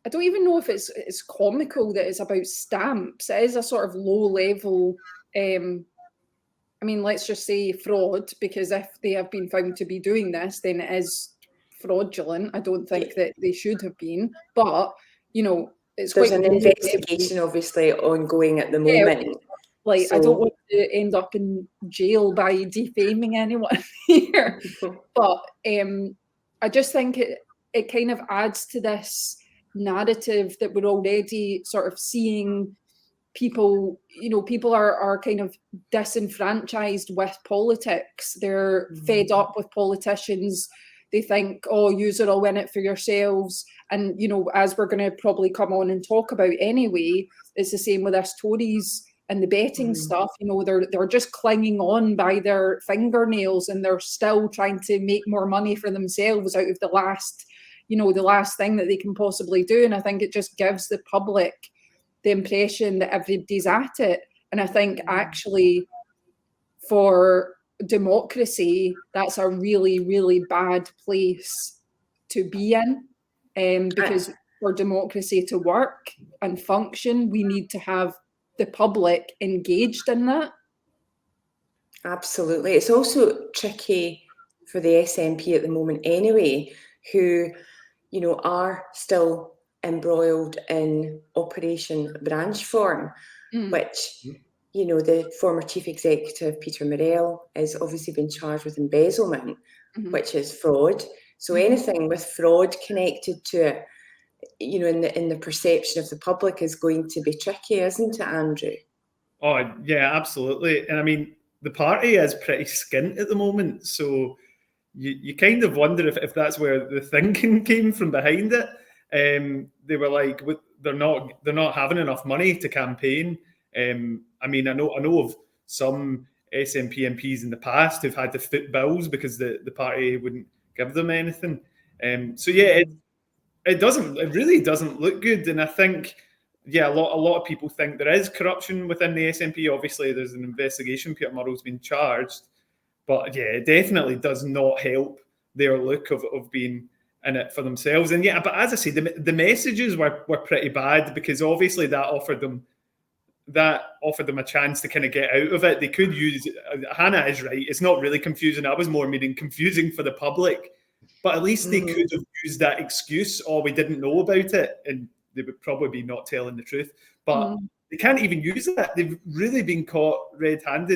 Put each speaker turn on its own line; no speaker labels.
I don't even know if it's comical that it's about stamps. It is a sort of low level, I mean, let's just say fraud, because if they have been found to be doing this, then it is fraudulent. I don't think that they should have been, but it's
there's
quite
an investigation obviously ongoing at the moment.
Like, I don't want to end up in jail by defaming anyone here. But I just think it kind of adds to this narrative that we're already sort of seeing people, people are kind of disenfranchised with politics. They're fed up with politicians. They think, oh, you're all in it for yourselves. And, as we're going to probably come on and talk about anyway, it's the same with us Tories and the betting stuff. They're just clinging on by their fingernails, and they're still trying to make more money for themselves out of the last thing that they can possibly do. And I think it just gives the public the impression that everybody's at it. And I think actually for democracy, that's a really, really bad place to be in. Because for democracy to work and function, we need to have the public engaged in that.
Absolutely. It's also tricky for the SNP at the moment anyway, who, are still embroiled in Operation Branch Form, which, the former chief executive, Peter Morell, has obviously been charged with embezzlement, which is fraud. So anything with fraud connected to it, in the perception of the public is going to be tricky, isn't it, Andrew?
Oh, yeah, absolutely. And I mean, the party is pretty skint at the moment. So you kind of wonder if that's where the thinking came from behind it. They were like, they're not having enough money to campaign. I mean, I know of some SNP MPs in the past who've had to foot bills because the party wouldn't give them anything. So yeah, it really doesn't look good. And I think, yeah, a lot of people think there is corruption within the SNP. Obviously, there's an investigation. Peter Murrell's been charged. But yeah, it definitely does not help their look of being in it for themselves. And yeah, but as I say, the messages were pretty bad, because obviously that offered them a chance to kind of get out of it. They could use, Hannah is right, it's not really confusing. I was more meaning confusing for the public. But at least they could have used that excuse, or we didn't know about it, and they would probably be not telling the truth. But they can't even use that. They've really been caught red-handed.